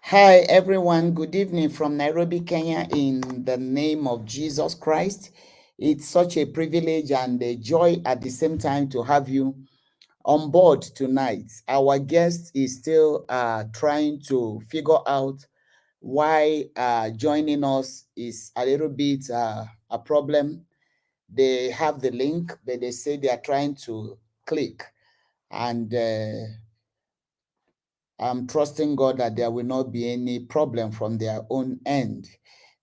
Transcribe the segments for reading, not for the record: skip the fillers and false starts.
Hi, everyone. Good evening from Nairobi, Kenya, in the name of Jesus Christ. It's such a privilege and a joy at the same time to have you on board tonight. Our guest is still trying to figure out why joining us is a little bit a problem. They have the link, but they say they are trying to click. And I'm trusting God that there will not be any problem from their own end.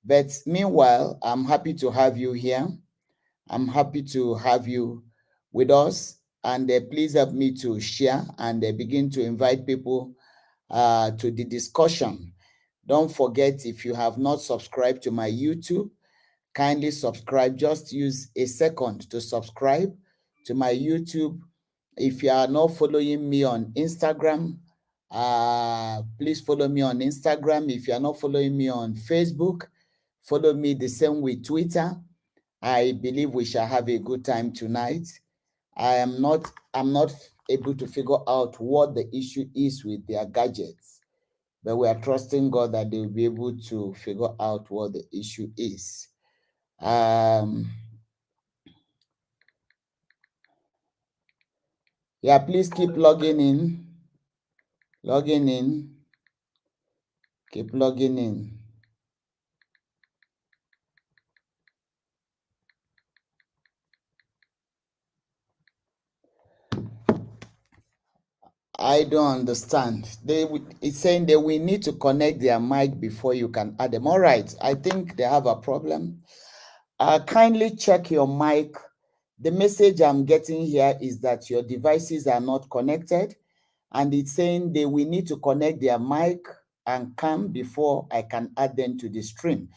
But meanwhile, I'm happy to have you here. I'm happy to have you with us. And please help me to share and begin to invite people to the discussion. Don't forget, if you have not subscribed to my YouTube, kindly subscribe. Just use a second to subscribe to my YouTube. If you are not following me on Instagram, please follow me on Instagram. If you are not following me on Facebook, follow me the same with Twitter. I believe we shall have a good time tonight. I'm not able to figure out what the issue is with their gadgets, but we are trusting God that they will be able to figure out what the issue is. Yeah, please keep logging in. Keep logging in. I don't understand. It's saying that we need to connect their mic before you can add them. All right, I think they have a problem. Kindly check your mic. The message I'm getting here is that your devices are not connected, and it's saying that we need to connect their mic and cam before I can add them to the stream.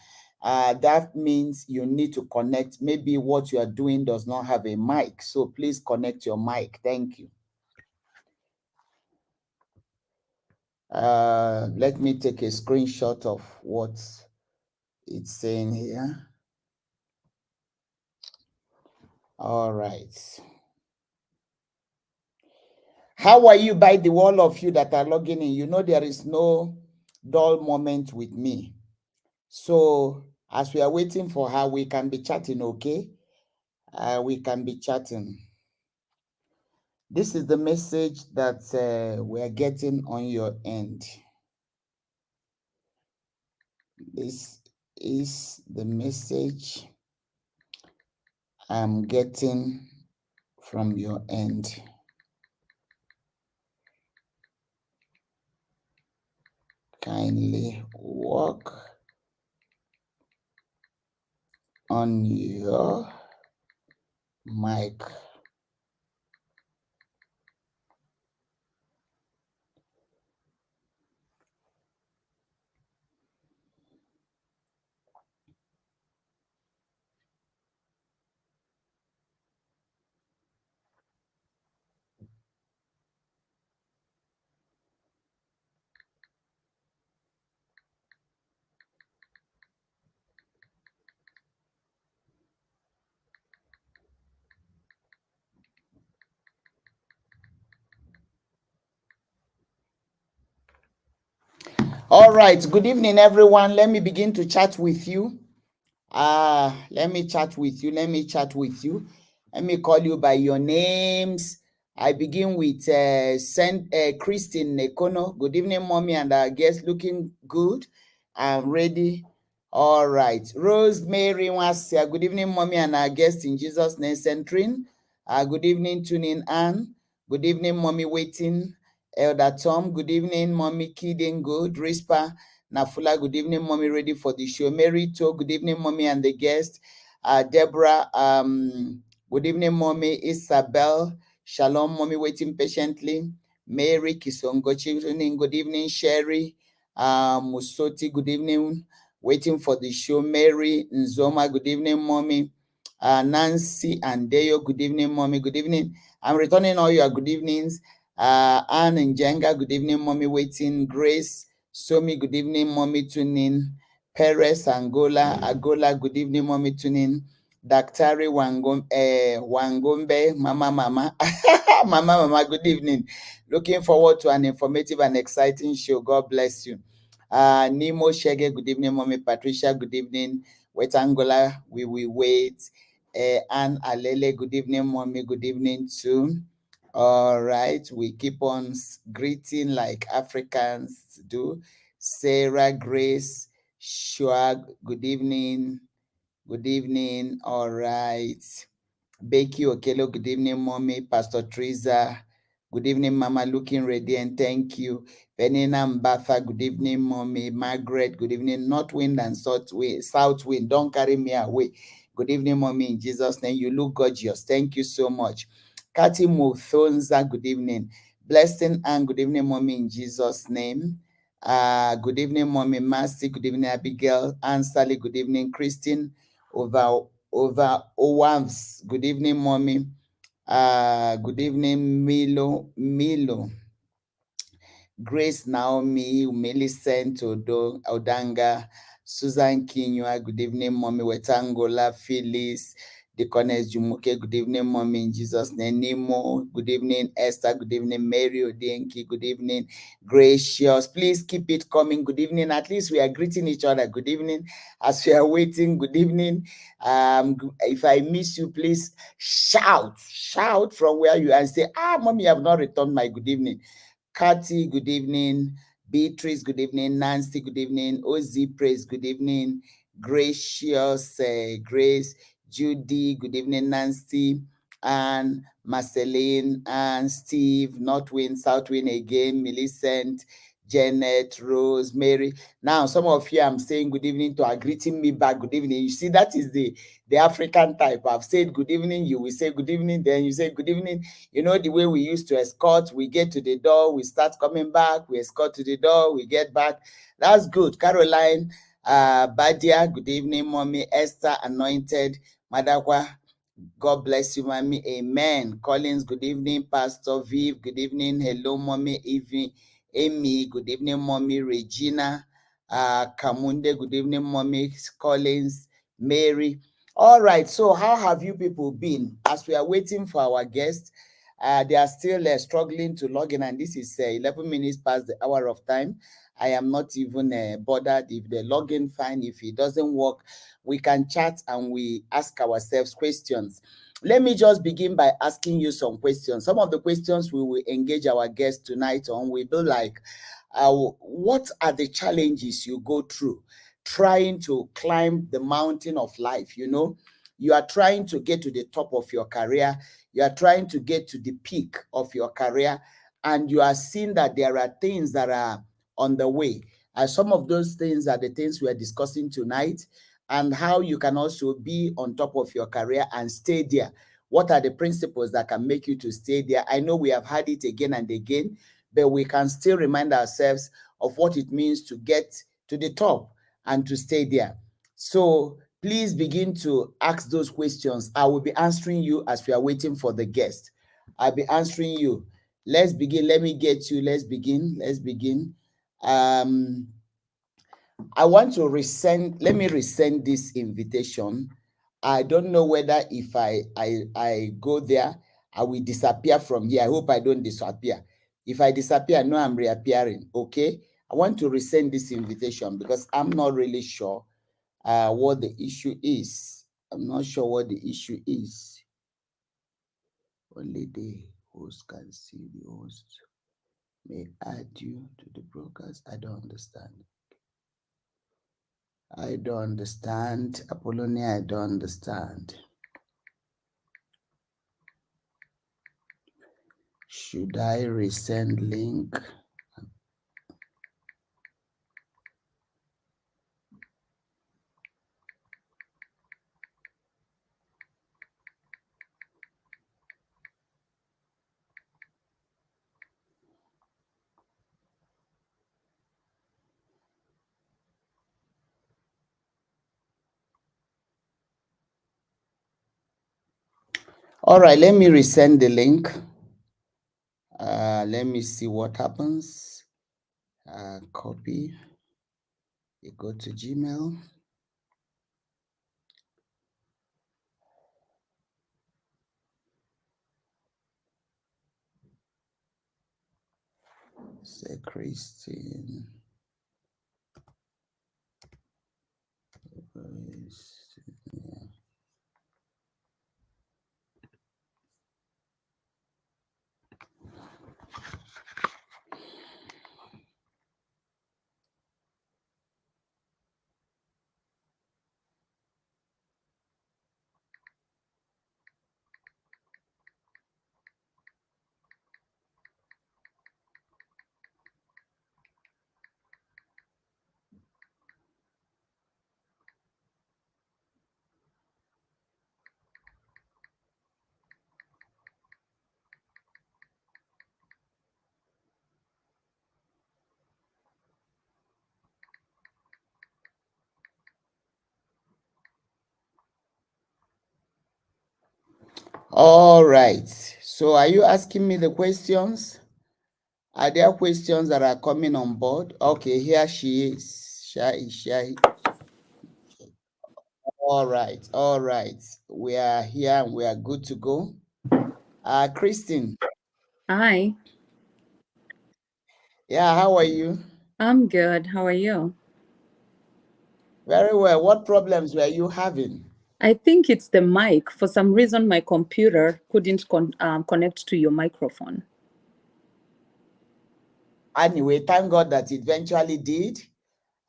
That means you need to connect. Maybe what you are doing does not have a mic, so please connect your mic. Thank you. Let me take a screenshot of what it's saying here. All right. How are you? By the all of you that are logging in, you know there is no dull moment with me. So as we are waiting for her, we can be chatting, okay? We can be chatting. This is the message that we are getting on your end. This is the message I'm getting from your end. Kindly work on your mic. All right. Good evening, everyone. Let me begin to chat with you. Let me chat with you. Let me call you by your names. I begin with Christine Nekono. Good evening, mommy and our guest. Looking good. I'm ready. All right. Rosemary Wasia. Good evening, mommy and our guest in Jesus' name. Centrin. Good evening, Tuning Ann. Good evening, mommy waiting. Elder Tom. Good evening, mommy Kidding Good. Rispa. Nafula, good evening, mommy, ready for the show. Mary To, good evening, mommy, and the guest. Deborah, good evening, mommy. Isabel, shalom, mommy, waiting patiently. Mary Kisongo, good evening, Sherry. Musoti, good evening, waiting for the show. Mary Nzoma, good evening, mommy. Nancy and Deo, good evening, mommy, good evening. I'm returning all your good evenings. Anne and Jenga, good evening, mommy, waiting. Grace, Somi, good evening, mommy, tuning. Perez, Agola, good evening, mommy, tuning. Daktari Wangombe, Mama, Mama, good evening. Looking forward to an informative and exciting show. God bless you. Nemo Shege, good evening. Mommy Patricia, good evening. Wet Angola, we will wait. Anne Alele, good evening. Mommy, good evening too. All right, we keep on greeting like Africans do. Sarah Grace Shua, good evening. Good evening. All right. Becky Okelo, good evening, Mommy. Pastor Teresa, good evening, Mama. Looking radiant, thank you. Penina Mbatha, good evening, Mommy. Margaret, good evening. North wind and south wind, don't carry me away. Good evening, Mommy. In Jesus' name, you look gorgeous. Thank you so much. Kati Muthonza, good evening. Blessing and good evening, Mommy. In Jesus' name. Good evening, Mommy. Mercy, good evening, Abigail. Anne Sally, good evening. Christine, over Owams. Good evening, Mommy. Good evening, Milo. Grace Naomi, Millicent Odanga, Susan Kinyua, good evening, Mommy. Wetangola, Phyllis, Deaconess Jumuke, good evening, Mommy, in Jesus' name. Nemo, good evening. Esther, good evening. Mary Odienki, good evening. Gracious, please keep it coming. Good evening. At least we are greeting each other. Good evening. As we are waiting, good evening. If I miss you, please shout from where you are and say, Mommy, you have not returned my good evening. Kathy, good evening. Beatrice, good evening. Nancy, good evening. Ozzy, praise, good evening. Gracious, Grace. Judy, good evening. Nancy, and Marceline, and Steve, Northwind, Southwind again, Millicent, Janet, Rose, Mary. Now, some of you, I'm saying good evening to are greeting me back. Good evening. You see, that is the African type. I've said good evening, you will say good evening, then you say good evening. You know, the way we used to escort, we get to the door, we start coming back, we escort to the door, we get back. That's good. Caroline, Badia, good evening, Mommy. Esther, Anointed, Madakwa, God bless you, Mommy. Amen. Collins, good evening. Pastor Viv, good evening. Hello, Mommy. Amy, good evening, Mommy. Regina, Kamunde, good evening, Mommy. Collins, Mary. All right, so how have you people been? As we are waiting for our guests, they are still struggling to log in, and this is 11 minutes past the hour of time. I am not even bothered if they log in fine. If it doesn't work, we can chat and we ask ourselves questions. Let me just begin by asking you some questions. Some of the questions we will engage our guests tonight on will be like, what are the challenges you go through trying to climb the mountain of life? You know, you are trying to get to the top of your career, you are trying to get to the peak of your career, and you are seeing that there are things that are on the way. And some of those things are the things we are discussing tonight, and how you can also be on top of your career and stay there. What are the principles that can make you to stay there? I know we have had it again and again, but we can still remind ourselves of what it means to get to the top and to stay there. So please begin to ask those questions. I will be answering you as we are waiting for the guest. I'll be answering you. Let's begin. Let me get you. Let's begin. Let's begin. I want to resend. Let me resend this invitation. I don't know whether if I go there, I will disappear from here. I hope I don't disappear. If I disappear, I know I'm reappearing. Okay. I want to resend this invitation because I'm not really sure what the issue is. I'm not sure what the issue is. Only the host can see the host. May add you to the broadcast. I don't understand. I don't understand. Apollonia, I don't understand. Should I resend link? All right, let me resend the link. Let me see what happens. Copy. You go to Gmail. Say Christine. All right. So are you asking me the questions? Are there questions that are coming on board? Okay, here she is. Shai. All right, all right. We are here and we are good to go. Christine, Hi, yeah, how are you? I'm good. How are you? Very well. What problems were you having? I think it's the mic. For some reason, my computer couldn't connect to your microphone. Anyway, thank God that it eventually did.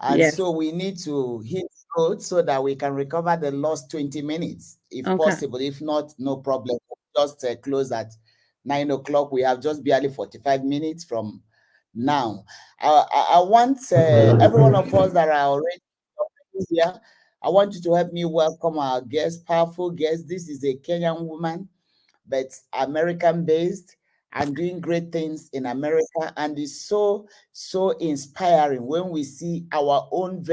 And Yes. so we need to hit road so that we can recover the lost 20 minutes, if Okay. possible. If not, no problem. Just close at 9 o'clock. We have just barely 45 minutes from now. I want every one of us that are already here, I want you to help me welcome our guest, powerful guest. This is a Kenyan woman, but American based and doing great things in America. And it's so inspiring when we see our own,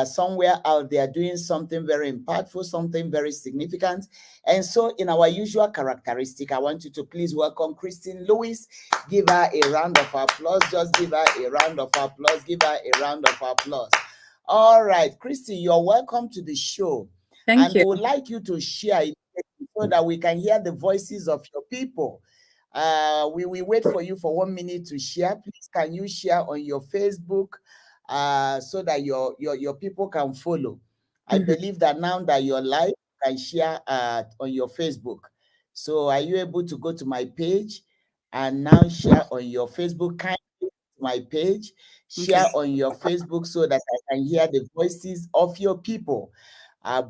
somewhere out there doing something very impactful, something very significant. And so, in our usual characteristic, I want you to please welcome Christine Lewis. Give her a round of applause. Just give her a round of applause. Give her a round of applause. All right, Christine, you're welcome to the show. Thank And we you. would like you to share it so that we can hear the voices of your people. We will wait for you for 1 minute to share. Please, can you share on your Facebook so that your people can follow? I Mhm. believe that now that you're live, you can share on your Facebook. So, are you able to go to my page and now share on your Facebook? Kindly go to my page, Okay. share on your Facebook so that I can hear the voices of your people,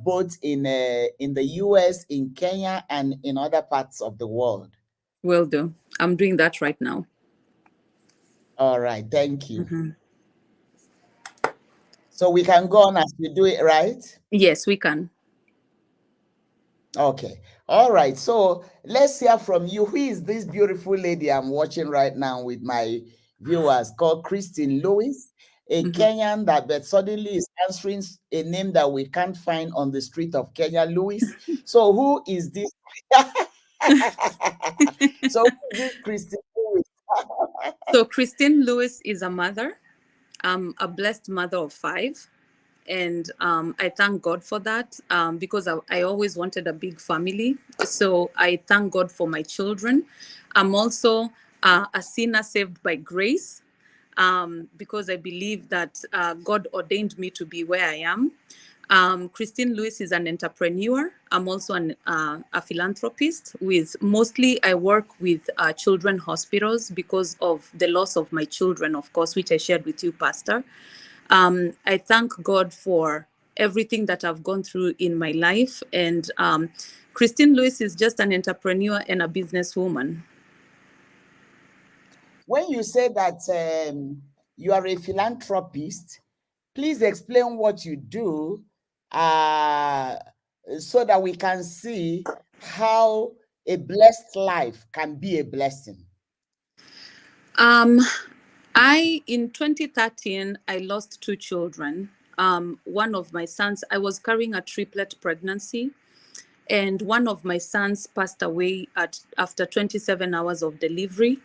both in the US, in Kenya, and in other parts of the world. Will do. I'm doing that right now. All right, thank you. Mhm. So we can go on as we do it, right? Yes, we can. Okay. All right. So let's hear from you. Who is this beautiful lady I'm watching right now with my viewers called Christine Lewis, a Mhm. Kenyan that but suddenly is answering a name that we can't find on the street of Kenya, Lewis. So who is this? So who is this Christine Lewis? So, Christine Lewis is a mother. I'm a blessed mother of five. And I thank God for that because I always wanted a big family. So I thank God for my children. I'm also a sinner saved by grace because I believe that God ordained me to be where I am. Christine Lewis is an entrepreneur. I'm also a philanthropist. With mostly, I work with children hospitals because of the loss of my children, of course, which I shared with you, Pastor. I thank God for everything that I've gone through in my life. And Christine Lewis is just an entrepreneur and a businesswoman. When you say that you are a philanthropist, please explain what you do uh, so that we can see how a blessed life can be a blessing. Um, in 2013, I lost two children. One of my sons, I was carrying a triplet pregnancy, and one of my sons passed away after 27 hours of delivery,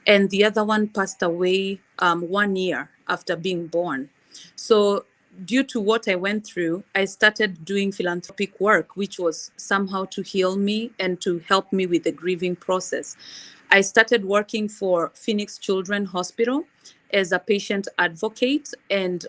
and the other one passed away 1 year after being born. So, due to what I went through, I started doing philanthropic work, which was somehow to heal me and to help me with the grieving process. I started working for Phoenix Children Hospital, as a patient advocate, and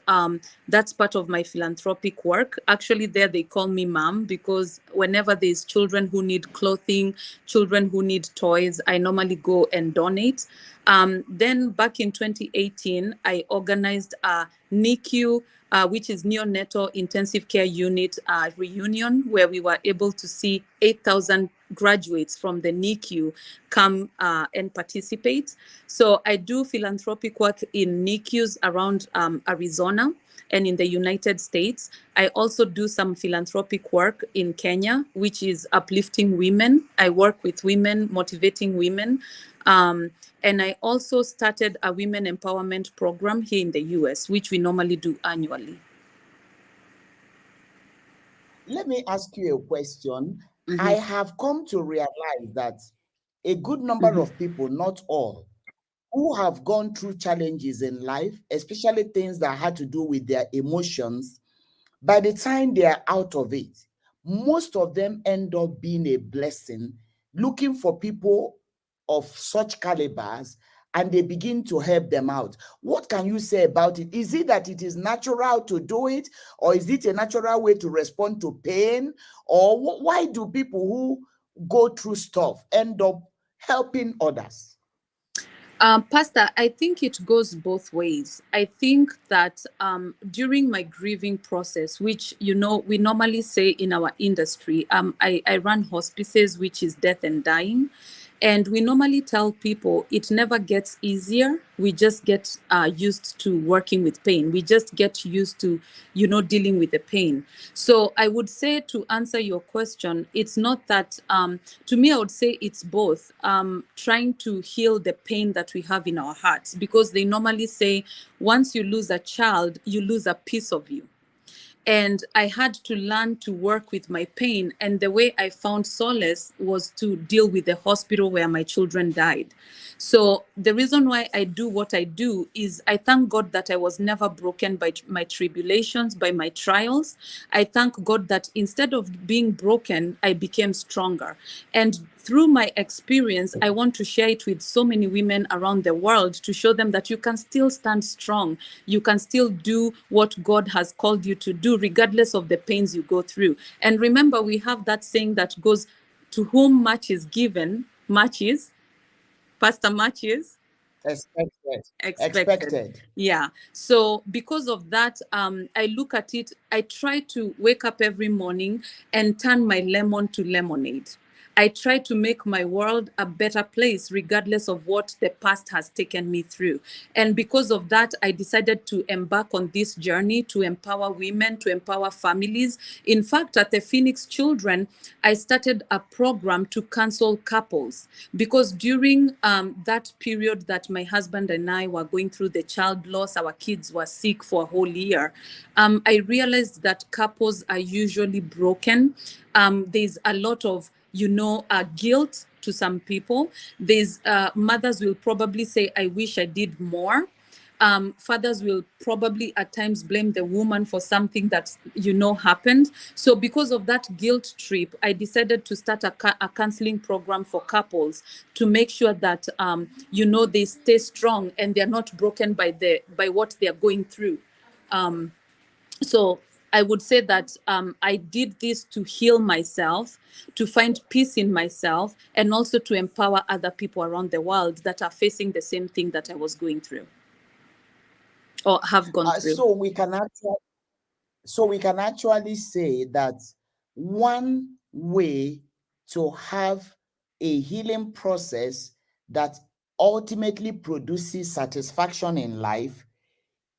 that's part of my philanthropic work. Actually, there they call me mom, because whenever there's children who need clothing, children who need toys, I normally go and donate. Then back in 2018, I organized a NICU, which is neonatal intensive care unit reunion, where we were able to see 8,000 graduates from the NICU come and participate. So I do philanthropic work in NICUs around Arizona and in the United States. I also do some philanthropic work in Kenya, which is uplifting women. I work with women, motivating women. And I also started a women empowerment program here in the US, which we normally do annually. Let me ask you a question. I Mm-hmm. have come to realize that a good number Mm-hmm. of people, not all, who have gone through challenges in life, especially things that had to do with their emotions, by the time they are out of it, most of them end up being a blessing, looking for people of such calibers, and they begin to help them out. What can you say about it? Is it that it is natural to do it, or is it a natural way to respond to pain? Or why do people who go through stuff end up helping others? Pastor, I think it goes both ways. I think that during my grieving process, which, you know, we normally say in our industry, I run hospices, which is death and dying. And we normally tell people it never gets easier. We just get used to working with pain. We just get used to, you know, dealing with the pain. So I would say, to answer your question, it's not that, to me, I would say it's both. Trying to heal the pain that we have in our hearts, because they normally say once you lose a child, you lose a piece of you. And I had to learn to work with my pain. And the way I found solace was to deal with the hospital where my children died. So the reason why I do what I do is I thank God that I was never broken by my tribulations, by my trials. I thank God that instead of being broken, I became stronger. And through my experience, I want to share it with so many women around the world, to show them that you can still stand strong. You can still do what God has called you to do, regardless of the pains you go through. And remember, we have that saying that goes, to whom much is given, much is, Pastor, much is Expected. expected. Expected. Yeah. So because of that, I look at it, I try to wake up every morning and turn my lemon to lemonade. I try to make my world a better place, regardless of what the past has taken me through. And because of that, I decided to embark on this journey to empower women, to empower families. In fact, at the Phoenix Children, I started a program to counsel couples, because during that period that my husband and I were going through the child loss, our kids were sick for a whole year, I realized that couples are usually broken. There's a lot of, you know, guilt to some people. There's mothers will probably say, I wish I did more. Fathers will probably at times blame the woman for something that, you know, happened. So because of that guilt trip, I decided to start a counseling program for couples, to make sure that, you know, they stay strong and they're not broken by what they're going through. So I would say that I did this to heal myself, to find peace in myself, and also to empower other people around the world that are facing the same thing that I was going through or have gone through. So we can actually say that one way to have a healing process that ultimately produces satisfaction in life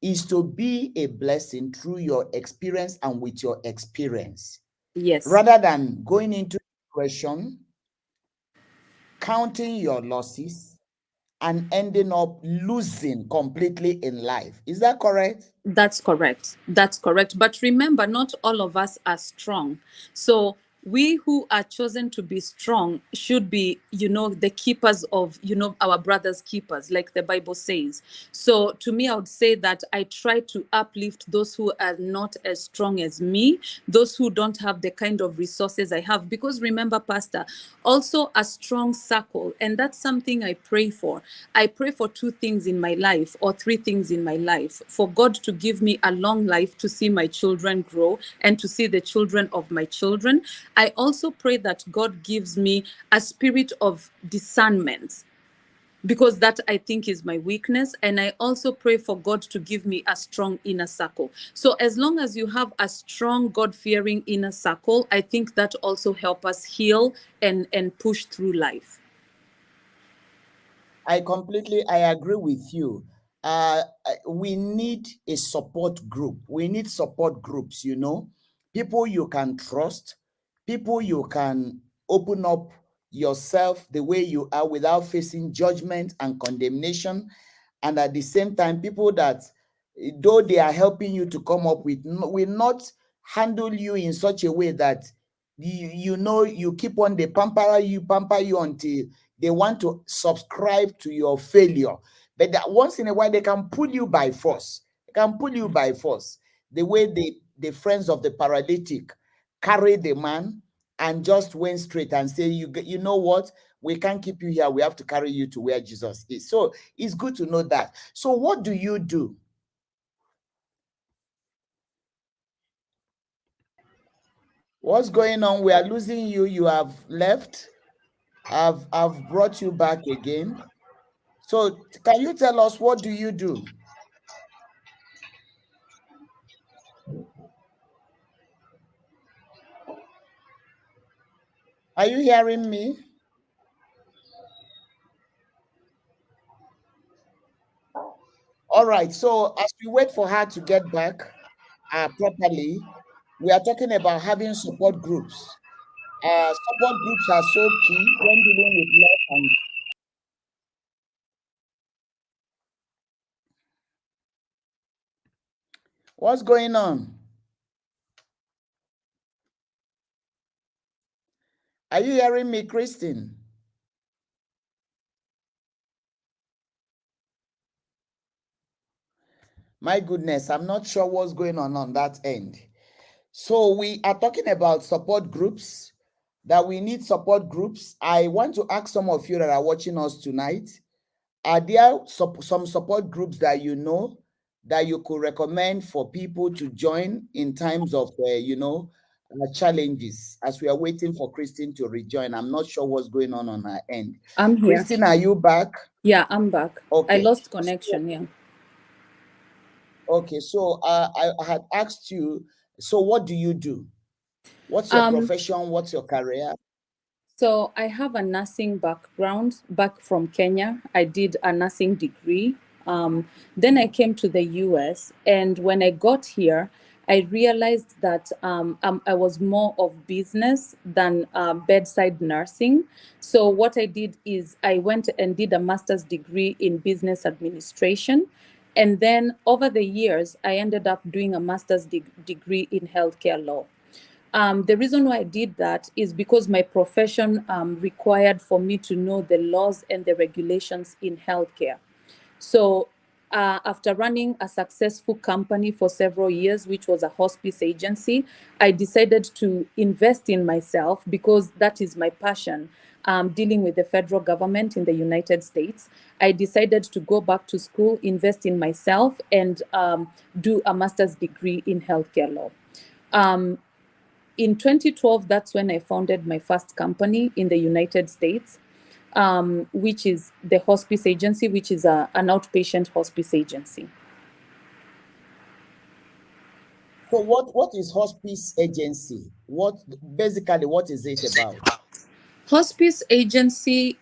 is to be a blessing through your experience and with your experience, Yes, rather than going into depression, counting your losses, and ending up losing completely in life. Is that correct? that's correct. That's correct. But remember, not all of us are strong. So we who are chosen to be strong should be, the keepers of, our brothers' keepers, like the Bible says. So to me, I would say that I try to uplift those who are not as strong as me, those who don't have the kind of resources I have. Because remember, Pastor, also a strong circle. And that's something I pray for. I pray for two things in my life, or three things in my life: for God to give me a long life to see my children grow and to see the children of my children. I also pray that God gives me a spirit of discernment, because that, I think, is my weakness. And I also pray for God to give me a strong inner circle. So as long as you have a strong, God-fearing inner circle, I think that also help us heal and push through life. I agree with you. We need a support group. We need support groups, people you can trust, people you can open up yourself the way you are without facing judgment and condemnation. And at the same time, people that, though they are helping you to come up with, will not handle you in such a way that you keep on, they pamper you until they want to subscribe to your failure. But that once in a while, they can pull you by force. They can pull you by force. The way the friends of the paralytic carried the man and just went straight and say, you know what? We can't keep you here. We have to carry you to where Jesus is. So it's good to know that. So what do you do? What's going on? We are losing you. You have left. I've brought you back again. So can you tell us, what do you do? Are you hearing me? All right. So as we wait for her to get back properly, we are talking about having support groups. Support groups are so key when dealing with loss. And what's going on? Are you hearing me, Christine? My goodness, I'm not sure what's going on that end. So we are talking about support groups, that we need support groups. I want to ask some of you that are watching us tonight, are there some support groups that that you could recommend for people to join in times of, challenges, as we are waiting for Christine to rejoin? I'm not sure what's going on her end. I'm here. Christine, are you back? Yeah, I'm back. I Okay. lost So, connection. Yeah. okay. So I had asked you, so what do you do? What's your Um, profession? What's your career? So I have a nursing background back from Kenya. I did a nursing degree. Then I came to the US, and when I got here, I realized that I was more of business than bedside nursing. So what I did is I went and did a master's degree in business administration. And then over the years, I ended up doing a master's degree in healthcare law. The reason why I did that is because my profession required for me to know the laws and the regulations in healthcare. So, after running a successful company for several years, which was a hospice agency, I decided to invest in myself because that is my passion. Dealing with the federal government in the United States, I decided to go back to school, invest in myself, and do a master's degree in healthcare law. Um, in 2012, that's when I founded my first company in the United States, which is the hospice agency, which is an outpatient hospice agency. So what is hospice agency? What is it about? Hospice agency,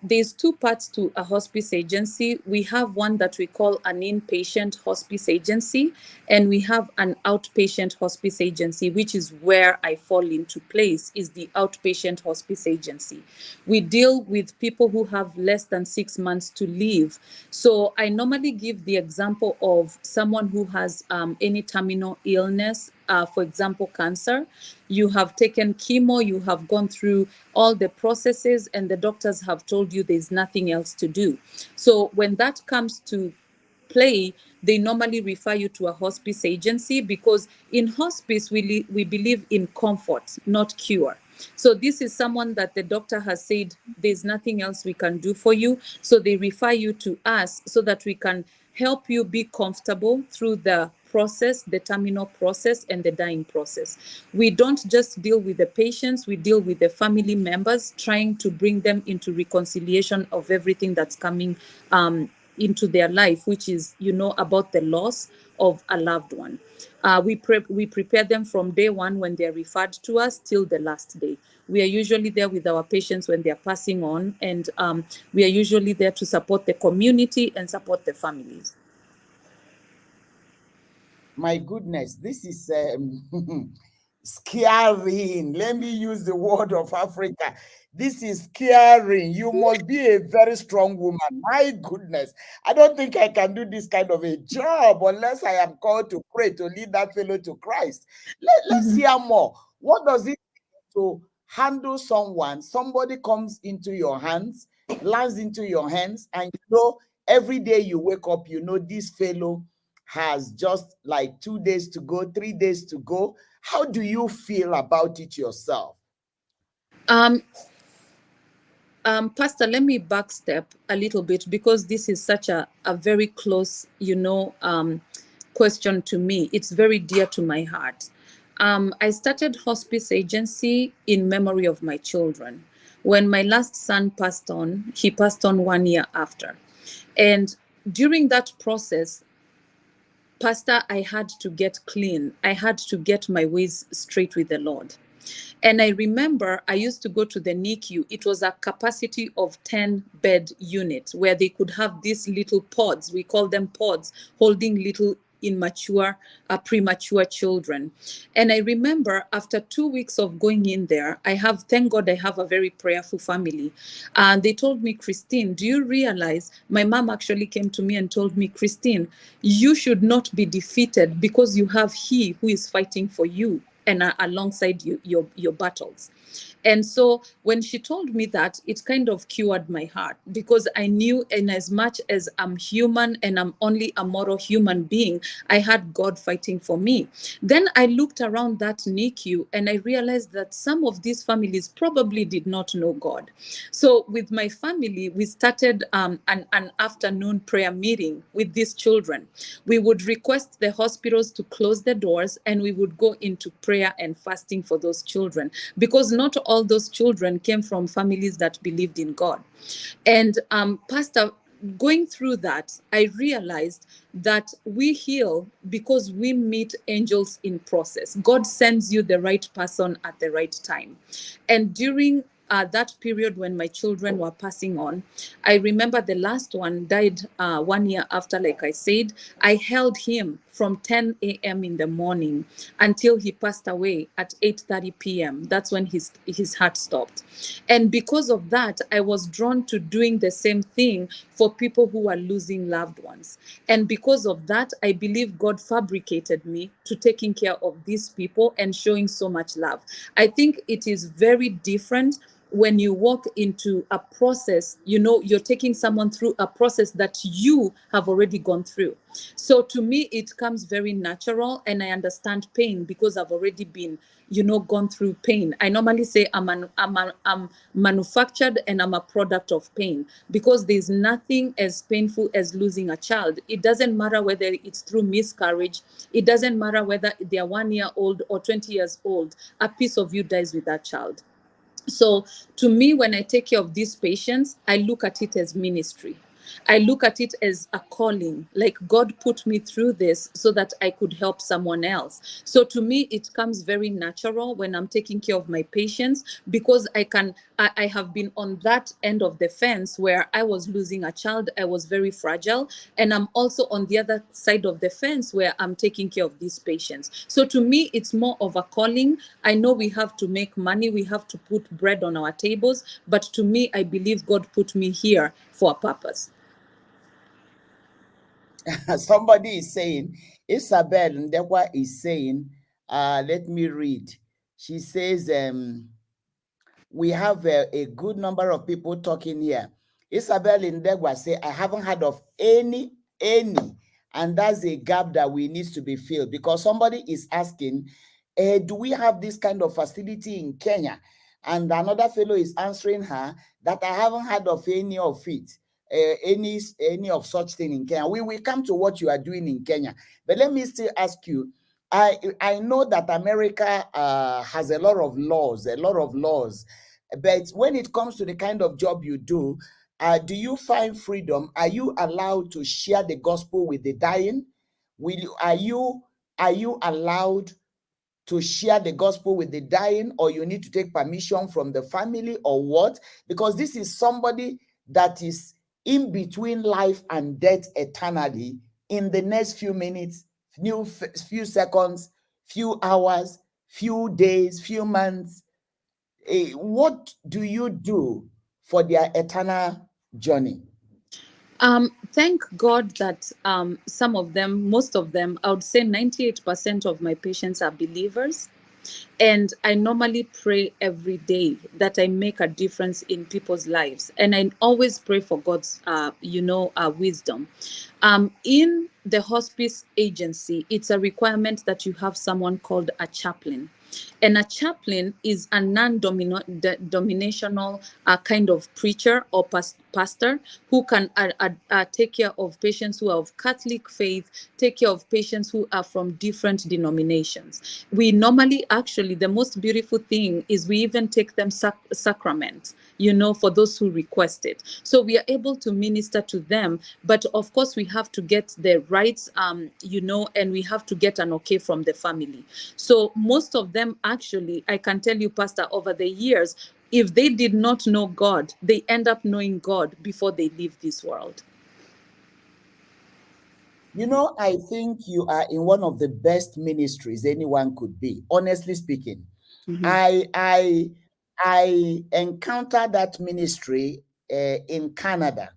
there's two parts to a hospice agency. We have one that we call an inpatient hospice agency, and we have an outpatient hospice agency, which is where I fall into place, is the outpatient hospice agency. We deal with people who have less than 6 months to live. So I normally give the example of someone who has any terminal illness, for example, cancer. You have taken chemo, you have gone through all the processes, and the doctors have told you there's nothing else to do. So when that comes to play, they normally refer you to a hospice agency, because in hospice we believe in comfort, not cure. So this is someone that the doctor has said there's nothing else we can do for you, so they refer you to us so that we can help you be comfortable through the process, the terminal process, and the dying process. We don't just deal with the patients, we deal with the family members, trying to bring them into reconciliation of everything that's coming into their life, which is, about the loss of a loved one. We prepare them from day one when they're referred to us till the last day. We are usually there with our patients when they're passing on, and we are usually there to support the community and support the families. My goodness, this is scaring. Let me use the word of Africa. This is scaring. You must be a very strong woman. My goodness. I don't think I can do this kind of a job unless I am called to pray to lead that fellow to Christ. Let's Mhm. hear more. What does it mean to handle someone? Somebody comes into your hands, lands into your hands, and every day you wake up, this fellow has just like 2 days to go, 3 days to go. How do you feel about it yourself? Um, Pastor, let me backstep a little bit, because this is such a very close, question to me. It's very dear to my heart. I started hospice agency in memory of my children. When my last son passed on, he passed on 1 year after. And during that process, Pastor, I had to get clean. I had to get my ways straight with the Lord. And I remember I used to go to the NICU. It was a capacity of 10 bed unit where they could have these little pods. We call them pods, holding little immature, premature children. And I remember after 2 weeks of going in there, thank God, I have a very prayerful family. And they told me, Christine, do you realize, my mom actually came to me and told me, Christine, you should not be defeated, because you have He who is fighting for you and alongside you, your battles. And so when she told me that, it kind of cured my heart, because I knew, in as much as I'm human and I'm only a mortal human being, I had God fighting for me. Then I looked around that NICU and I realized that some of these families probably did not know God. So with my family, we started an afternoon prayer meeting with these children. We would request the hospitals to close the doors, and we would go into prayer and fasting for those children, because not all those children came from families that believed in God. And Pastor, going through that, I realized that we heal because we meet angels in process. God sends you the right person at the right time. And during that period when my children were passing on, I remember the last one died 1 year after, like I said. I held him from 10 a.m. in the morning until he passed away at 8:30 p.m. That's when his heart stopped. And because of that, I was drawn to doing the same thing for people who are losing loved ones. And because of that, I believe God fabricated me to taking care of these people and showing so much love. I think it is very different when you walk into a process. You're taking someone through a process that you have already gone through. So to me, it comes very natural, and I understand pain because I've already been, gone through pain. I normally say I'm manufactured and I'm a product of pain, because there's nothing as painful as losing a child. It doesn't matter whether it's through miscarriage. It doesn't matter whether they're 1 year old or 20 years old. A piece of you dies with that child. So to me, when I take care of these patients, I look at it as ministry. I look at it as a calling, like God put me through this so that I could help someone else. So to me, it comes very natural when I'm taking care of my patients, because I have been on that end of the fence where I was losing a child. I was very fragile. And I'm also on the other side of the fence where I'm taking care of these patients. So to me, it's more of a calling. I know we have to make money. We have to put bread on our tables. But to me, I believe God put me here for a purpose. Somebody is saying, Isabel Ndekwa is saying, Let me read. She says, we have a good number of people talking here. Isabel Indegwa say, I haven't heard of any, and that's a gap that we need to be filled, because somebody is asking, do we have this kind of facility in Kenya? And another fellow is answering her that I haven't heard of any of it, any of such thing in Kenya. We will come to what you are doing in Kenya, but let me still ask you. I know that America has a lot of laws, but when it comes to the kind of job you do you find freedom? Are you allowed to share the gospel with the dying? Are you allowed to share the gospel with the dying, or you need to take permission from the family, or what? Because this is somebody that is in between life and death eternally in the next few minutes, few seconds, few hours, few days, few months. What do you do for their eternal journey? Thank God that some of them, most of them, I would say 98% of my patients are believers. And I normally pray every day that I make a difference in people's lives. And I always pray for God's, wisdom. In the hospice agency, it's a requirement that you have someone called a chaplain. And a chaplain is a non-dominational kind of preacher or pastor who can take care of patients who are of Catholic faith, take care of patients who are from different denominations. We normally, actually, the most beautiful thing is we even take them sacrament, for those who request it. So we are able to minister to them, but of course we have to get the rights, and we have to get an okay from the family. So most of them, actually, I can tell you, Pastor, over the years, if they did not know God, they end up knowing God before they leave this world. I think you are in one of the best ministries anyone could be, honestly speaking. Mhm. I encountered that ministry in Canada.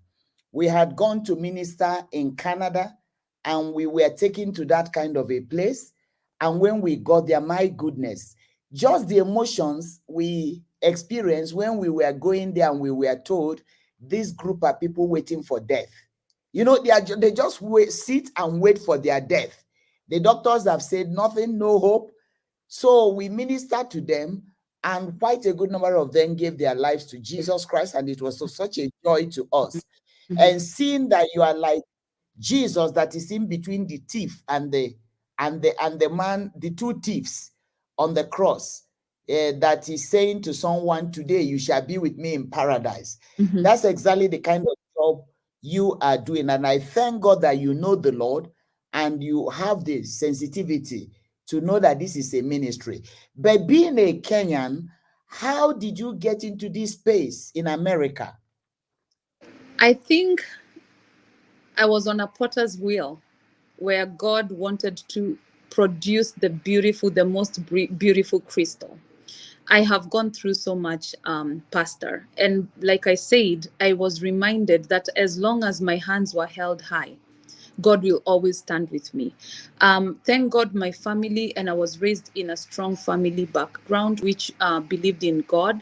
We had gone to minister in Canada, and we were taken to that kind of a place. And when we got there, my goodness, just the emotions we experienced when we were going there, and we were told this group are people waiting for death. They just sit and wait for their death. The doctors have said nothing, no hope. So we ministered to them, and quite a good number of them gave their lives to Jesus Christ, and it was such a joy to us. Mhm. And seeing that you are like Jesus, that is in between the thief and the man, the two thieves on the cross, that is saying to someone, today you shall be with me in paradise. Mhm. That's exactly the kind of job you are doing. And I thank God that you know the Lord and you have the sensitivity to know that this is a ministry. But being a Kenyan, how did you get into this space in America? I think I was on a potter's wheel where God wanted to produce the most beautiful crystal. I have gone through so much, Pastor. And like I said, I was reminded that as long as my hands were held high, God will always stand with me. Thank God, my family, and I was raised in a strong family background, which believed in God.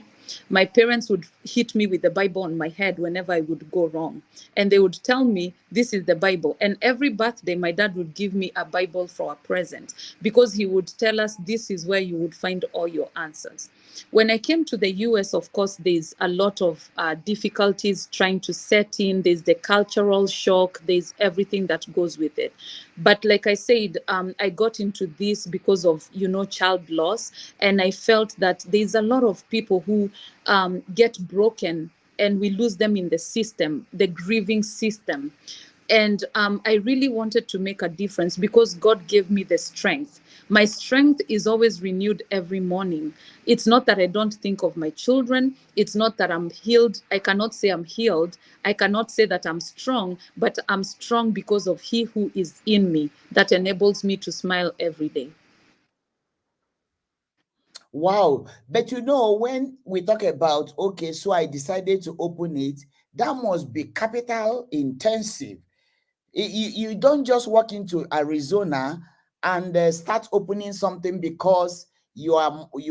My parents would hit me with the Bible on my head whenever I would go wrong. And they would tell me, this is the Bible. And every birthday, my dad would give me a Bible for a present, because he would tell us, this is where you would find all your answers. When I came to the US, of course, there's a lot of difficulties trying to set in. There's the cultural shock, there's everything that goes with it. But like I said, I got into this because of, child loss. And I felt that there's a lot of people who get broken, and we lose them in the system, the grieving system. And I really wanted to make a difference because God gave me the strength. My strength is always renewed every morning. It's not that I don't think of my children. It's not that I'm healed. I cannot say I'm healed. I cannot say that I'm strong, but I'm strong because of He who is in me that enables me to smile every day. Wow. But when we talk about, okay, so I decided to open it, that must be capital intensive. You don't just walk into Arizona and start opening something because you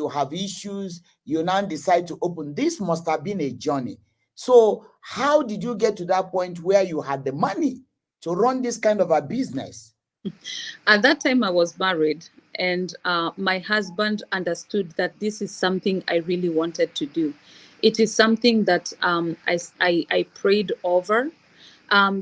have issues, you now decide to open. This must have been a journey. So how did you get to that point where you had the money to run this kind of a business? At that time, I was married, and my husband understood that this is something I really wanted to do. It is something that I prayed over.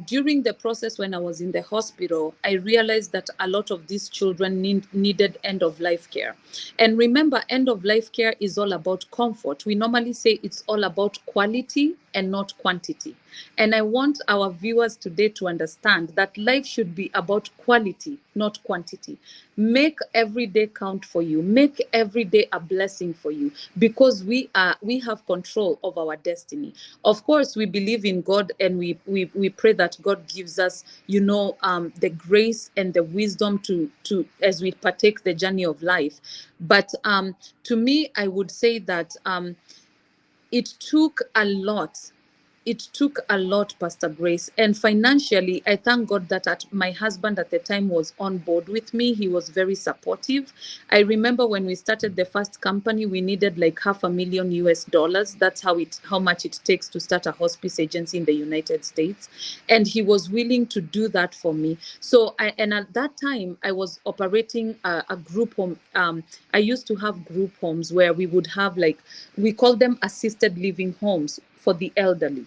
During the process when I was in the hospital, I realized that a lot of these children needed end of life care. And remember, end of life care is all about comfort. We normally say it's all about quality and not quantity. And I want our viewers today to understand that life should be about quality, not quantity. Make every day count for you. Make every day a blessing for you, because we have control of our destiny. Of course, we believe in God, and we pray that God gives us, the grace and the wisdom to as we partake the journey of life. But to me, I would say that it took a lot. It took a lot, Pastor Grace. And financially, I thank God that my husband at the time was on board with me. He was very supportive. I remember when we started the first company, we needed like $500,000 US. That's how much it takes to start a hospice agency in the United States. And he was willing to do that for me. So and at that time, I was operating a group home. I used to have group homes where we would have, like, we call them assisted living homes for the elderly.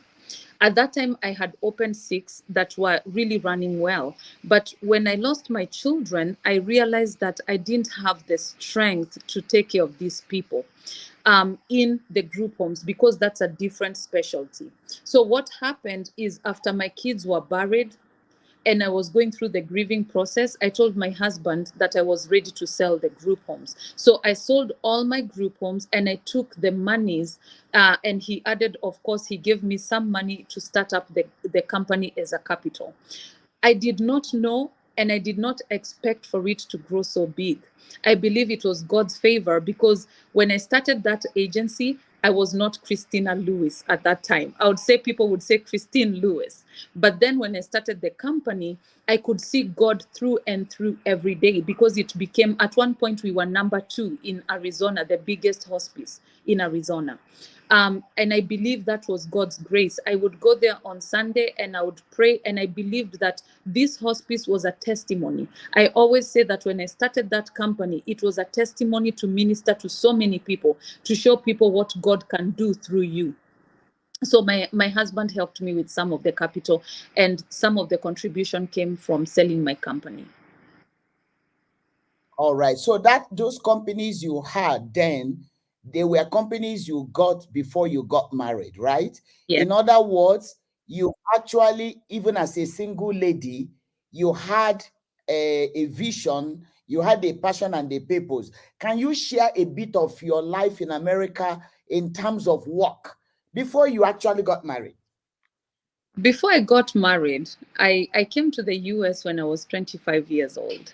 At that time, I had opened 6 that were really running well. But when I lost my children, I realized that I didn't have the strength to take care of these people in the group homes, because that's a different specialty. So what happened is, after my kids were buried, and I was going through the grieving process, I told my husband that I was ready to sell the group homes. So I sold all my group homes, and I took the monies, and he added, of course, he gave me some money to start up the company as a capital. I did not know, and I did not expect for it to grow so big. I believe it was God's favor, because when I started that agency, I was not Christina Lewis at that time. I would say, people would say Christine Lewis. But then when I started the company, I could see God through and through every day, because it became, at one point, we were number 2 in Arizona, the biggest hospice in Arizona. And I believe that was God's grace. I would go there on Sunday and I would pray, and I believed that this hospice was a testimony. I always say that when I started that company, it was a testimony to minister to so many people, to show people what God can do through you. So my husband helped me with some of the capital, and some of the contribution came from selling my company. All right. So that those companies you had then, they were companies you got before you got married, right? Yeah. In other words, you actually, even as a single lady, you had a vision, you had a passion and a purpose. Can you share a bit of your life in America in terms of work before you actually got married? Before I got married, I came to the US when I was 25 years old.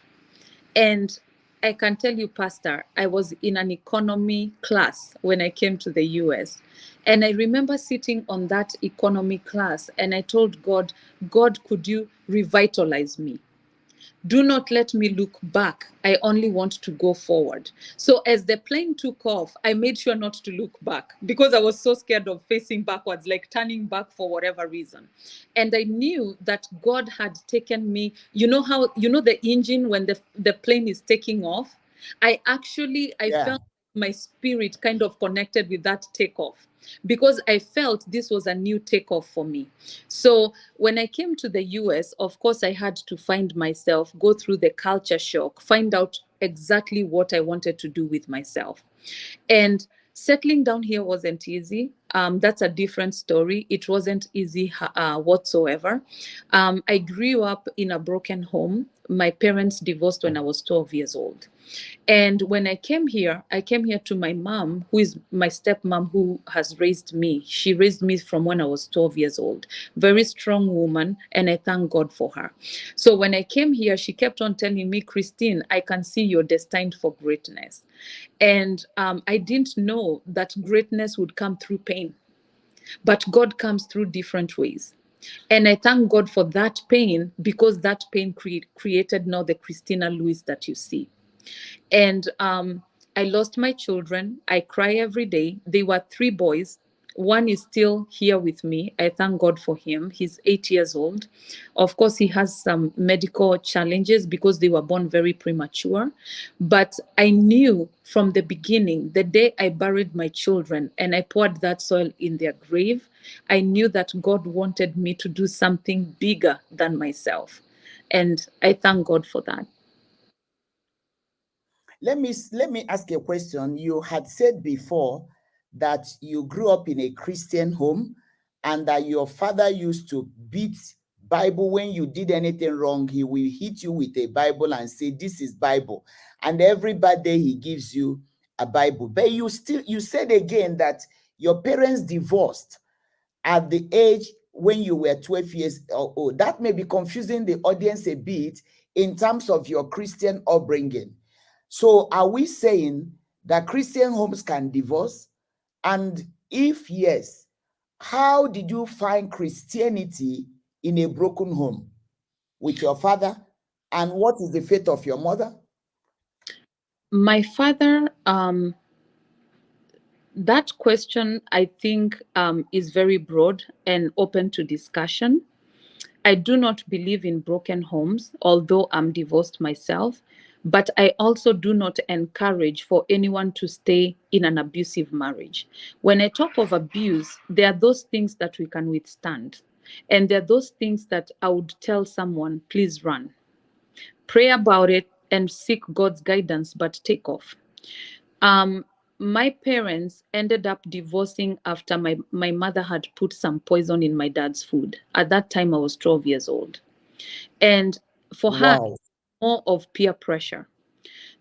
And I can tell you, Pastor, I was in an economy class when I came to the US. And I remember sitting on that economy class, and I told God, God, could you revitalize me? Do not let me look back. I only want to go forward. So as the plane took off, I made sure not to look back, because I was so scared of facing backwards, like turning back for whatever reason. And I knew that God had taken me, the engine when the plane is taking off? I Yeah. felt my spirit kind of connected with that takeoff, because I felt this was a new takeoff for me. So when I came to the US, of course, I had to find myself, go through the culture shock, find out exactly what I wanted to do with myself. And settling down here wasn't easy. That's a different story. It wasn't easy whatsoever. I grew up in a broken home. My parents divorced when I was 12 years old. And when I came here to my mom, who is my stepmom, who has raised me. She raised me from when I was 12 years old. Very strong woman, and I thank God for her. So when I came here, she kept on telling me, Christine, I can see you're destined for greatness. And I didn't know that greatness would come through pain, but God comes through different ways. And I thank God for that pain, because that pain created now the Christina Lewis that you see. And I lost my children. I cry every day. They were three boys. One is still here with me. I thank God for him. He's 8 years old. Of course, he has some medical challenges because they were born very premature. But I knew from the beginning, the day I buried my children and I poured that soil in their grave, I knew that God wanted me to do something bigger than myself. And I thank God for that. Let me ask you a question. You had said before that you grew up in a Christian home and that your father used to beat Bible. When you did anything wrong, he will hit you with a Bible and say, this is Bible. And every bad day he gives you a Bible. But you said again that your parents divorced at the age when you were 12 years old. That may be confusing the audience a bit in terms of your Christian upbringing. So are we saying that Christian homes can divorce? And if yes, how did you find Christianity in a broken home with your father? And what is the fate of your mother? My father, that question, I think, is very broad and open to discussion. I do not believe in broken homes, although I'm divorced myself, but I also do not encourage for anyone to stay in an abusive marriage. When I talk of abuse, there are those things that we can withstand. And there are those things that I would tell someone, please run. Pray about it and seek God's guidance, but take off. Um, my parents ended up divorcing after my mother had put some poison in my dad's food. At that time, I was 12 years old. And for her, Wow. more of peer pressure.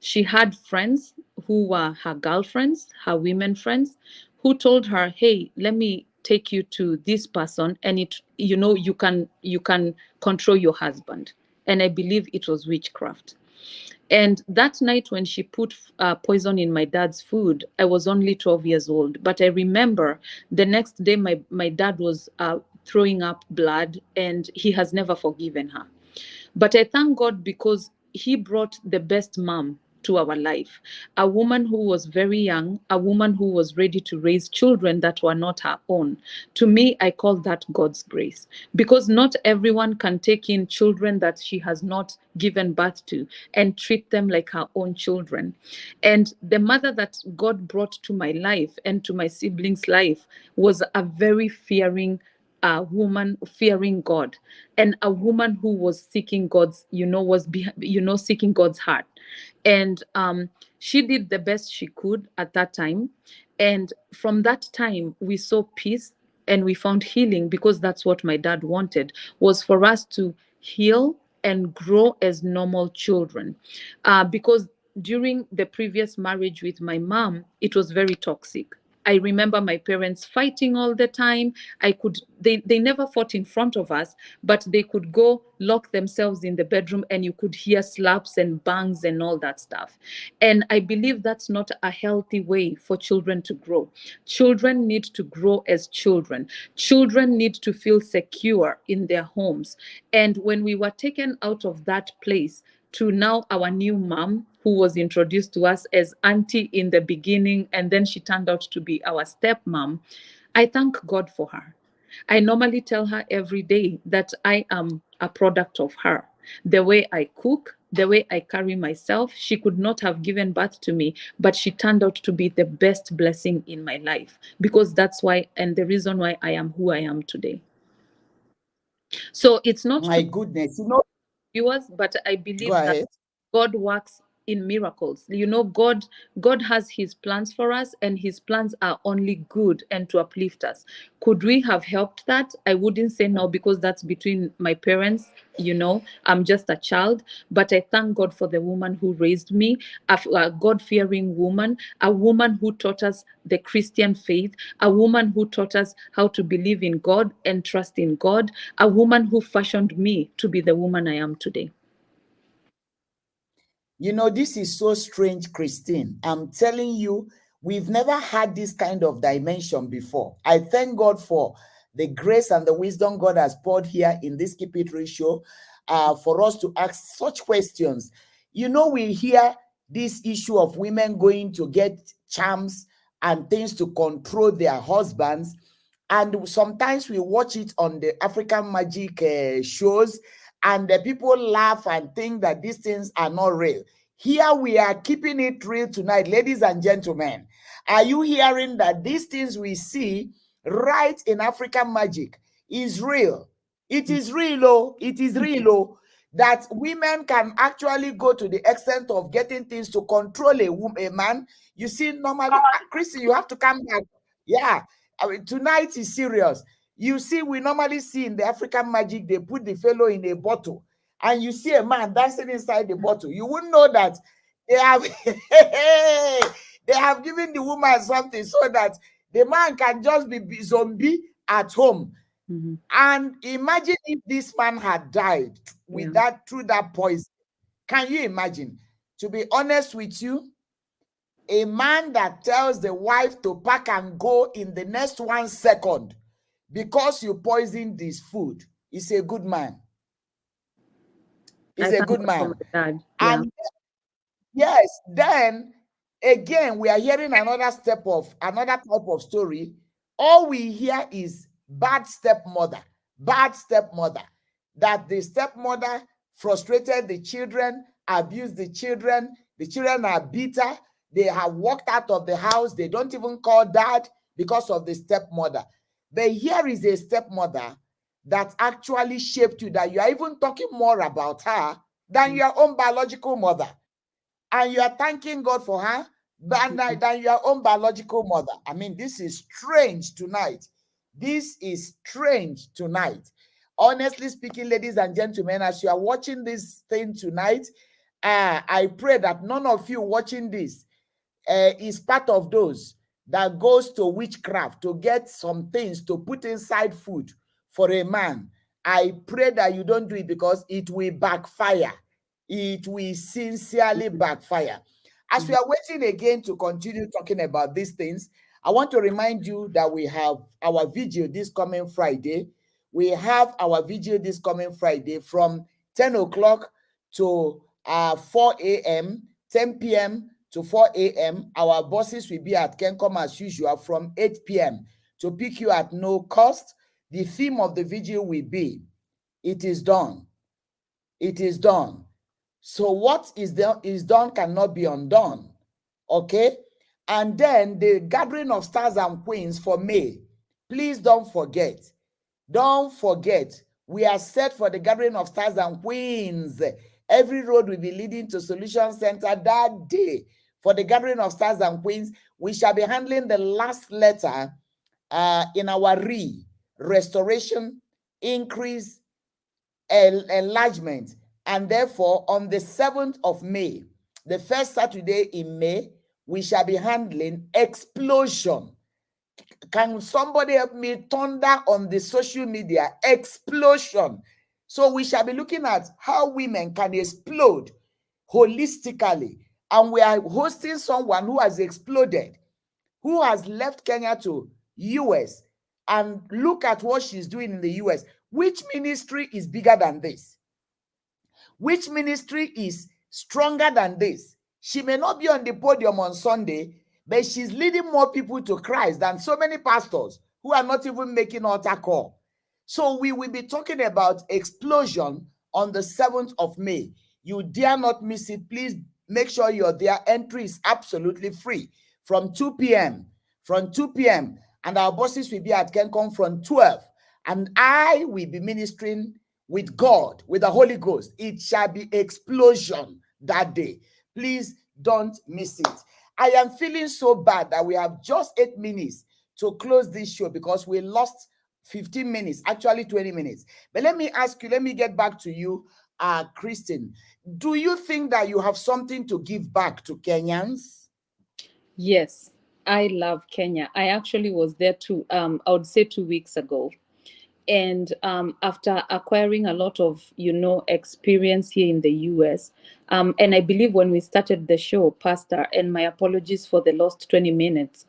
She had friends who were her girlfriends, her women friends, who told her, "Hey, let me take you to this person, and you can control your husband." And I believe it was witchcraft. And that night when she put poison in my dad's food, I was only 12 years old. But I remember the next day, my dad was throwing up blood, and he has never forgiven her. But I thank God because He brought the best mom to our life, a woman who was very young, a woman who was ready to raise children that were not her own. To me, I call that God's grace, because not everyone can take in children that she has not given birth to and treat them like her own children. And the mother that God brought to my life and to my siblings' life was a very fearing, a woman fearing God, and a woman who was seeking God's, seeking God's heart. And she did the best she could at that time. And from that time, we saw peace and we found healing, because that's what my dad wanted, was for us to heal and grow as normal children. Because during the previous marriage with my mom, it was very toxic. I remember my parents fighting all the time. They never fought in front of us, but they could go lock themselves in the bedroom and you could hear slaps and bangs and all that stuff. And I believe that's not a healthy way for children to grow. Children need to grow as children. Children need to feel secure in their homes. And when we were taken out of that place, to now our new mom, who was introduced to us as auntie in the beginning, and then she turned out to be our stepmom. I thank God for her. I normally tell her every day that I am a product of her. The way I cook, the way I carry myself, she could not have given birth to me, but she turned out to be the best blessing in my life, because that's why, and the reason why I am who I am today. So it's not My to goodness. viewers, but I Go believe that ahead. God works in miracles. God has his plans for us, and his plans are only good and to uplift us. Could we have helped that? I wouldn't say no, because that's between my parents. I'm just a child, but I thank God for the woman who raised me, a God-fearing woman, a woman who taught us the Christian faith, a woman who taught us how to believe in God and trust in God, a woman who fashioned me to be the woman I am today. This is so strange, Christine. I'm telling you, we've never had this kind of dimension before. I thank God for the grace and the wisdom God has poured here in this Keep It Real show for us to ask such questions. You know, we hear this issue of women going to get charms and things to control their husbands. And sometimes we watch it on the African magic shows, and the people laugh and think that these things are not real. Here we are keeping it real tonight, ladies and gentlemen. Are you hearing that these things we see right in African magic is real? It is real, oh, it is real, oh, that women can actually go to the extent of getting things to control a man. You see, normally, Christy, you have to come back. Yeah, I mean, tonight is serious. You see, we normally see in the African magic, they put the fellow in a bottle, and you see a man dancing inside the bottle. You wouldn't know that they have they have given the woman something so that the man can just be zombie at home. Mhm. And imagine if this man had died with that through that poison. Can you imagine? To be honest with you, a man that tells the wife to pack and go in the next 1 second because you poisoned this food is a good man. I Is a thank good God for man. my dad. Yeah. And yes, then again, we are hearing another type of story. All we hear is bad stepmother, bad stepmother. That the stepmother frustrated the children, abused the children are bitter, they have walked out of the house, they don't even call dad because of the stepmother. But here is a stepmother that actually shaped you, that you are even talking more about her than your own biological mother. And you are thanking God for her than your own biological mother. I mean, this is strange tonight. This is strange tonight. Honestly speaking, ladies and gentlemen, as you are watching this thing tonight, I pray that none of you watching this is part of those that goes to witchcraft to get some things to put inside food for a man. I pray that you don't do it, because it will backfire. It will sincerely backfire. As we are waiting again to continue talking about these things, I want to remind you that we have our video this coming Friday. We have our video this coming Friday from 10 o'clock to 4 a.m., 10 p.m. to 4 a.m. Our bosses will be at Kencom as usual from 8 p.m. to pick you at no cost. The theme of the video will be, it is done. It is done. So what is done cannot be undone. Okay? And then the gathering of stars and queens for May. Please don't forget. Don't forget. We are set for the gathering of stars and queens. Every road will be leading to Solution Center that day. For the gathering of stars and queens, we shall be handling the last letter in our restoration, increase, enlargement. And therefore, on the 7th of May, the first Saturday in May, we shall be handling explosion. Can somebody help me thunder on the social media? Explosion. So we shall be looking at how women can explode holistically. And we are hosting someone who has exploded, who has left Kenya to US, and look at what she's doing in the US. Which ministry is bigger than this? Which ministry is stronger than this? She may not be on the podium on Sunday, but she's leading more people to Christ than so many pastors who are not even making altar call. So we will be talking about explosion on the 7th of May. You dare not miss it. Please make sure you're there. Entry is absolutely free from 2 p.m. From 2 p.m. And our bosses will be at Kencom from 12. And I will be ministering with God, with the Holy Ghost. It shall be explosion that day. Please don't miss it. I am feeling so bad that we have just 8 minutes to close this show because we lost 15 minutes, actually 20 minutes. But let me ask you, let me get back to you, Christine. Do you think that you have something to give back to Kenyans? Yes, I love Kenya. I actually was there I would say 2 weeks ago. And after acquiring a lot of experience here in the US, and I believe when we started the show, Pastor, and my apologies for the lost 20 minutes,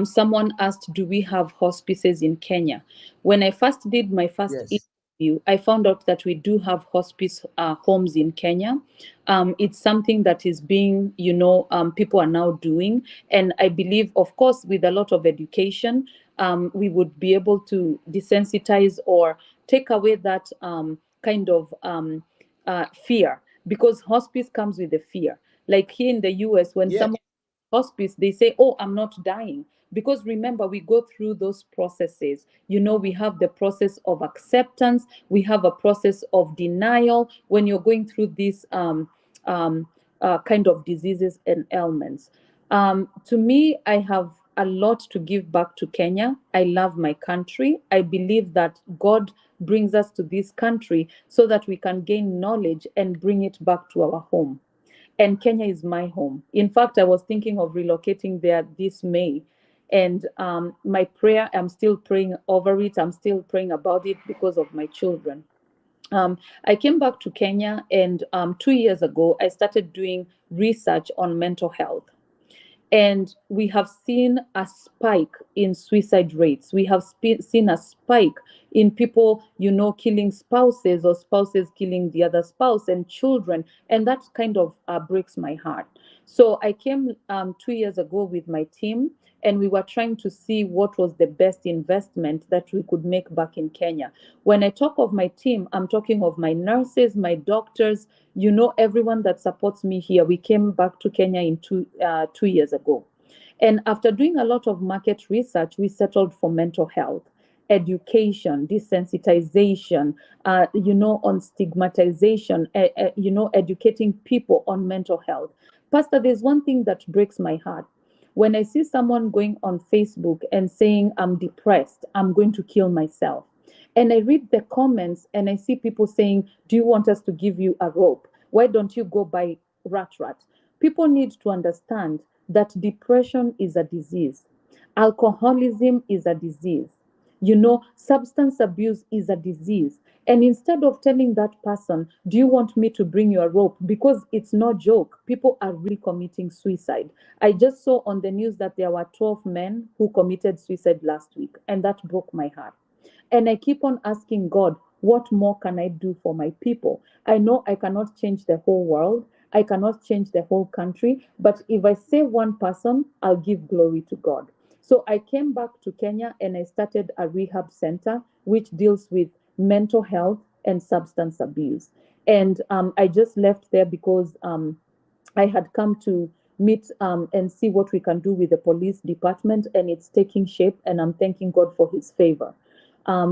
someone asked, do we have hospices in Kenya? When I first did my first Yes. interview, I found out that we do have hospice homes in Kenya. It's something that is being, people are now doing. And I believe, of course, with a lot of education, we would be able to desensitize or take away that kind of fear, because hospice comes with a fear. Like here in the US, when Yeah. someone hospice, they say, oh, I'm not dying. Because remember, we go through those processes. We have the process of acceptance, we have a process of denial when you're going through these kind of diseases and ailments. To me, I have a lot to give back to Kenya. I love my country. I believe that God brings us to this country so that we can gain knowledge and bring it back to our home. And Kenya is my home. In fact, I was thinking of relocating there this May. And my prayer, I'm still praying over it. I'm still praying about it because of my children. I came back to Kenya, and 2 years ago, I started doing research on mental health. And we have seen a spike in suicide rates. We have seen a spike in people, killing spouses, or spouses killing the other spouse, and children. And that kind of breaks my heart. So I came 2 years ago with my team, and we were trying to see what was the best investment that we could make back in Kenya. When I talk of my team, I'm talking of my nurses, my doctors, everyone that supports me here. We came back to Kenya in 2 years ago. And after doing a lot of market research, we settled for mental health, education, desensitization, on stigmatization, educating people on mental health. Pastor, there's one thing that breaks my heart. When I see someone going on Facebook and saying, I'm depressed, I'm going to kill myself. And I read the comments and I see people saying, do you want us to give you a rope? Why don't you go buy rat? People need to understand that depression is a disease. Alcoholism is a disease. Substance abuse is a disease. And instead of telling that person, do you want me to bring you a rope? Because it's no joke. People are really committing suicide. I just saw on the news that there were 12 men who committed suicide last week, and that broke my heart. And I keep on asking God, what more can I do for my people? I know I cannot change the whole world. I cannot change the whole country. But if I save one person, I'll give glory to God. So I came back to Kenya and I started a rehab center which deals with mental health and substance abuse. And I just left there because I had come to meet and see what we can do with the police department, and it's taking shape. And I'm thanking God for His favor.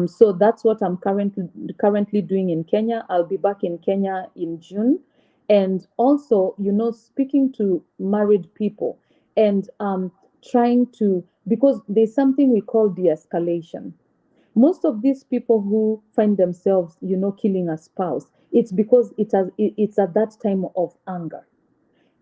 So that's what I'm currently doing in Kenya. I'll be back in Kenya in June, and also, speaking to married people and trying to, because there's something we call de-escalation. Most of these people who find themselves, killing a spouse, it's because it's at that time of anger.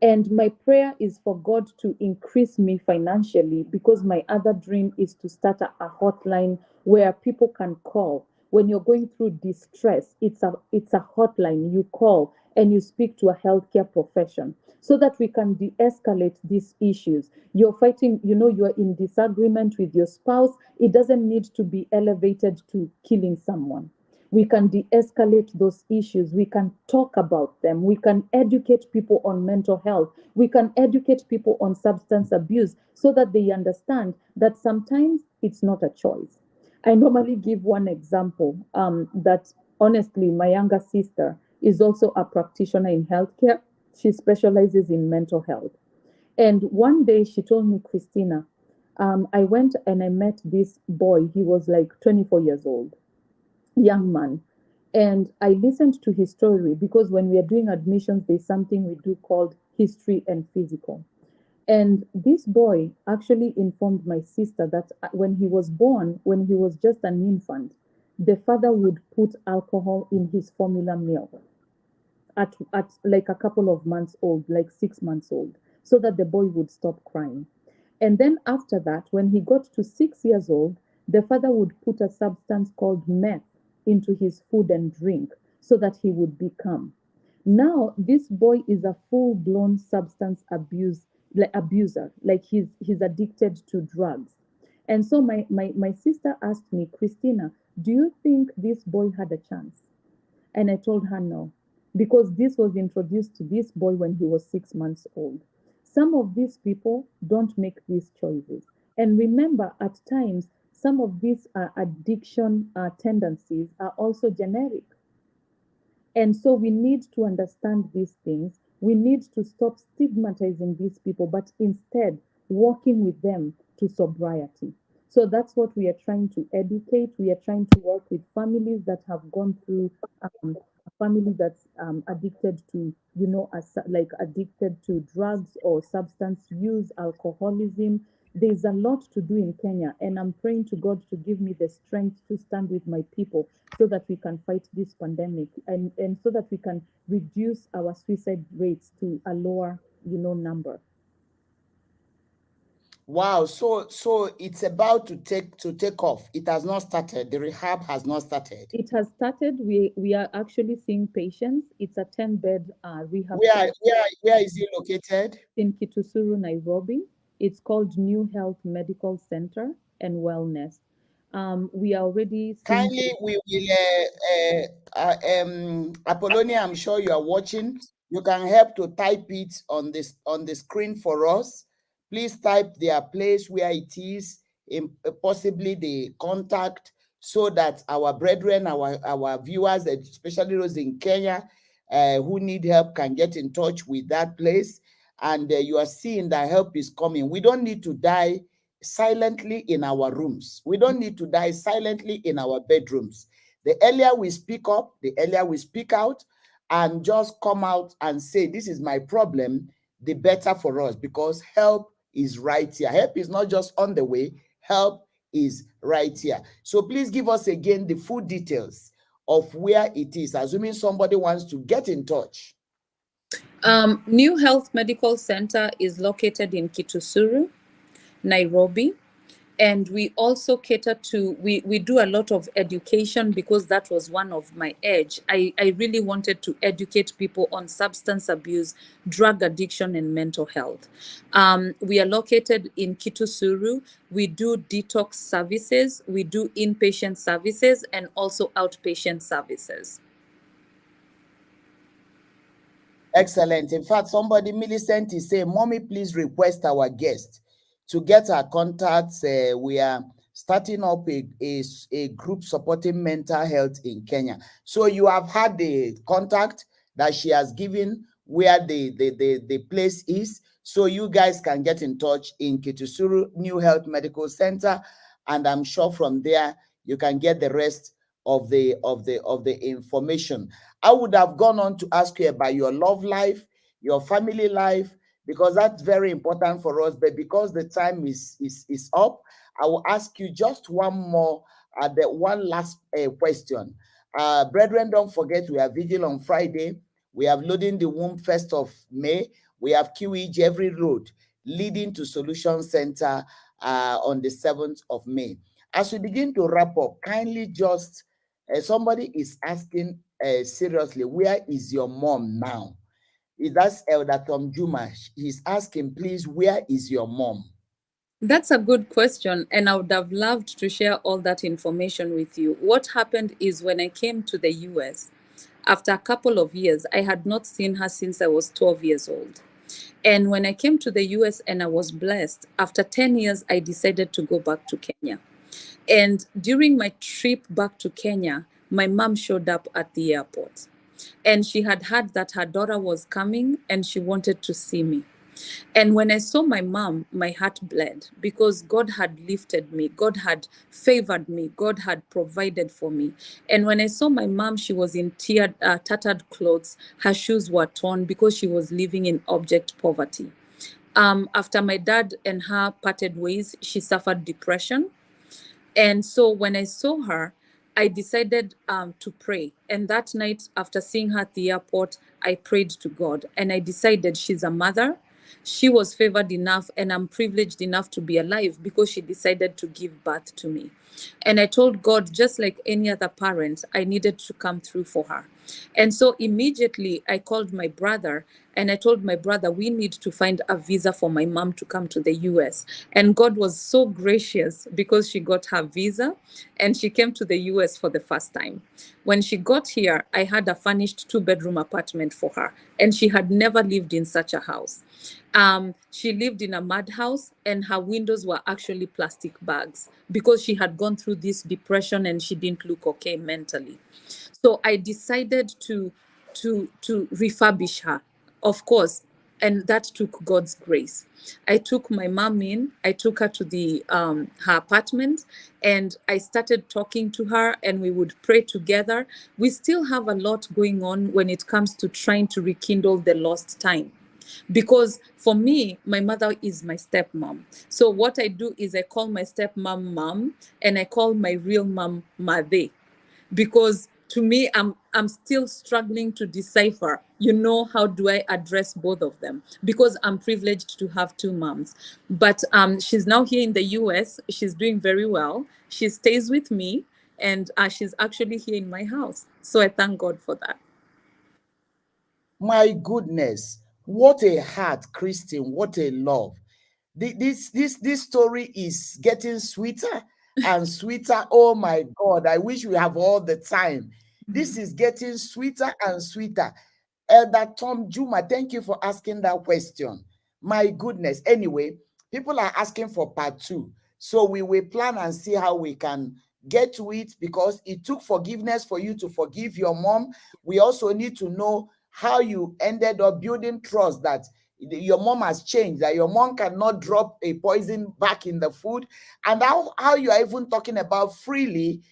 And my prayer is for God to increase me financially, because my other dream is to start a hotline where people can call. When you're going through distress, it's a hotline. You call and you speak to a healthcare profession so that we can de-escalate these issues. You're fighting, you're in disagreement with your spouse. It doesn't need to be elevated to killing someone. We can de-escalate those issues. We can talk about them. We can educate people on mental health. We can educate people on substance abuse so that they understand that sometimes it's not a choice. I normally give one example, that honestly, my younger sister is also a practitioner in healthcare. She specializes in mental health. And one day she told me, Christina, I went and I met this boy. He was like 24 years old, young man. And I listened to his story, because when we are doing admissions, there's something we do called history and physical. And this boy actually informed my sister that when he was born, when he was just an infant, the father would put alcohol in his formula milk at like a couple of months old, like 6 months old, so that the boy would stop crying. And then after that, when he got to 6 years old, The father would put a substance called meth into his food and drink so that he would become. Now this boy is a full-blown substance abuser, like he's addicted to drugs. And so my sister asked me, Christina, do you think this boy had a chance? And I told her no, because this was introduced to this boy when he was 6 months old. Some of these people don't make these choices. And remember, at times, some of these addiction tendencies are also generic. And so we need to understand these things. We need to stop stigmatizing these people, but instead working with them to sobriety. So that's what we are trying to educate. We are trying to work with families that have gone through a family that's addicted to, like addicted to drugs or substance use, alcoholism. There's a lot to do in Kenya, and I'm praying to God to give me the strength to stand with my people so that we can fight this pandemic, and so that we can reduce our suicide rates to a lower, number. Wow, so it's about to take off. It has not started. The rehab has not started. It has started. We are actually seeing patients. It's a 10-bed rehab Where center where is it located? in Kitusuru, Nairobi. It's called New Health Medical Center and Wellness. We are already seeing Kindly, we will, Apollonia, I'm sure you are watching. You can help to type it on the screen for us. Please type their place where it is, in, possibly the contact, so that our brethren, our viewers, especially those in Kenya, who need help, can get in touch with that place. And you are seeing that help is coming. We don't need to die silently in our rooms. We don't need to die silently in our bedrooms. The earlier we speak up, the earlier we speak out, and just come out and say, this is my problem, the better for us, because help is right here. Help is not just on the way, help is right here. So please give us again the full details of where it is, assuming somebody wants to get in touch. New Health Medical Center is located in Kitusuru, Nairobi. And we also cater to, we do a lot of education, because that was one of my edge. I really wanted to educate people on substance abuse, drug addiction, and mental health. We are located in Kitusuru. We do detox services, we do inpatient services, and also outpatient services. Excellent. In fact, somebody, Millicent, is saying, Mommy, please request our guest to get our contacts. We are starting up a group supporting mental health in Kenya. So you have had the contact that she has given where the place is. So you guys can get in touch in Kitusuru New Health Medical Center. And I'm sure from there you can get the rest of the information. I would have gone on to ask you about your love life, your family life, because that's very important for us. But because the time is up, I will ask you just one more, the one last question. Brethren, don't forget we have vigil on Friday. We have loading the womb 1st of May. We have QEG every road leading to Solution Center on the 7th of May. As we begin to wrap up, kindly just somebody is asking seriously, where is your mom now? That's Elder Tom Juma. He's asking, please, where is your mom? That's a good question, and I would have loved to share all that information with you. What happened is, when I came to the US, after a couple of years, I had not seen her since I was 12 years old. And when I came to the US and I was blessed, after 10 years, I decided to go back to Kenya. And during my trip back to Kenya, my mom showed up at the airport. And she had heard that her daughter was coming and she wanted to see me. And when I saw my mom, my heart bled, because God had lifted me, God had favored me, God had provided for me. And when I saw my mom, she was in tattered clothes. Her shoes were torn because she was living in abject poverty. After my dad and her parted ways, she suffered depression. And so when I saw her, I decided to pray. And that night, after seeing her at the airport, I prayed to God. And I decided she's a mother. She was favored enough, and I'm privileged enough to be alive because she decided to give birth to me. And I told God, just like any other parent, I needed to come through for her. And so immediately I called my brother and I told my brother, we need to find a visa for my mom to come to the US. And God was so gracious because she got her visa and she came to the US for the first time. When she got here, I had a furnished 2-bedroom apartment for her, and she had never lived in such a house. She lived in a mud house, and her windows were actually plastic bags because she had gone through this depression and she didn't look okay mentally. So I decided to refurbish her, of course, and that took God's grace. I took my mom in. I took her to the her apartment, and I started talking to her, and we would pray together. We still have a lot going on when it comes to trying to rekindle the lost time, because for me, my mother is my stepmom. So what I do is I call my stepmom mom, and I call my real mom Made, because to me, I'm still struggling to decipher, how do I address both of them, because I'm privileged to have two moms. But she's now here in the US. She's doing very well. She stays with me, and she's actually here in my house. So I thank God for that. My goodness, what a heart, Christine, what a love. This story is getting sweeter and sweeter. Oh my God, I wish we have all the time. This is getting sweeter and sweeter. Elder Tom Juma, thank you for asking that question. My goodness. Anyway, people are asking for part 2. So we will plan and see how we can get to it, because it took forgiveness for you to forgive your mom. We also need to know how you ended up building trust that your mom has changed, that your mom cannot drop a poison back in the food, and how you are even talking about freely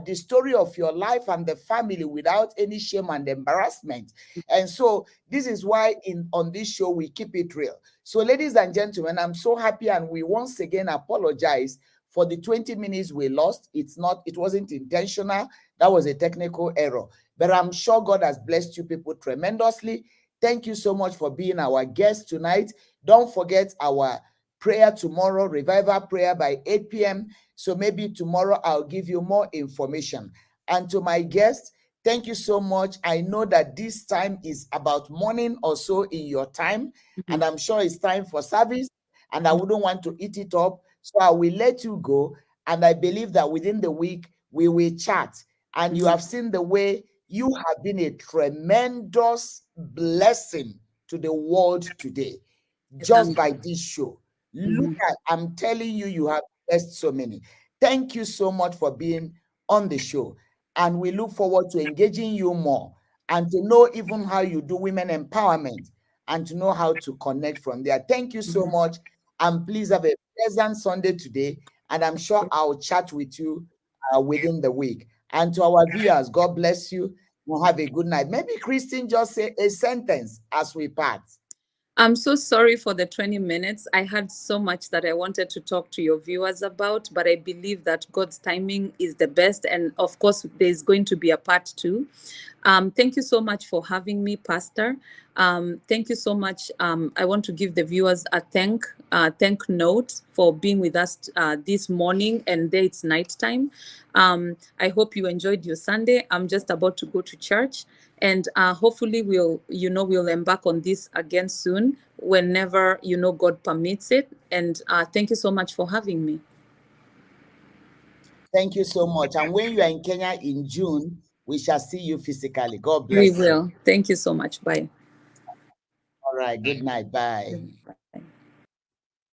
the story of your life and the family without any shame and embarrassment. And so this is why on this show we keep it real. So ladies and gentlemen, I'm so happy, and we once again apologize for the 20 minutes we lost. It wasn't intentional. That was a technical error. But I'm sure God has blessed you people tremendously. Thank you so much for being our guest tonight. Don't forget our prayer tomorrow, revival prayer by 8 p.m. So maybe tomorrow I'll give you more information. And to my guests, thank you so much. I know that this time is about morning or so in your time, and I'm sure it's time for service, and I wouldn't want to eat it up. So I will let you go. And I believe that within the week, we will chat. And you have seen the way you have been a tremendous blessing to the world today, just by this show. Look at, I'm telling you, you have blessed so many. Thank you so much for being on the show. And we look forward to engaging you more and to know even how you do women empowerment and to know how to connect from there. Thank you so much. And please have a pleasant Sunday today. And I'm sure I'll chat with you within the week. And to our viewers, God bless you. We'll have a good night. Maybe Christine just say a sentence as we part. I'm so sorry for the 20 minutes. I had so much that I wanted to talk to your viewers about, but I believe that God's timing is the best. And of course, there's going to be a part 2. Thank you so much for having me, Pastor. Thank you so much. I want to give the viewers a thank note for being with us this morning, and there it's nighttime. I hope you enjoyed your Sunday. I'm just about to go to church, and hopefully we'll embark on this again soon, whenever God permits it. And thank you so much for having me. Thank you so much. And when you are in Kenya in June, we shall see you physically. God We bless you. will. Thank you so much. Bye. All right. Good night. Bye. Bye.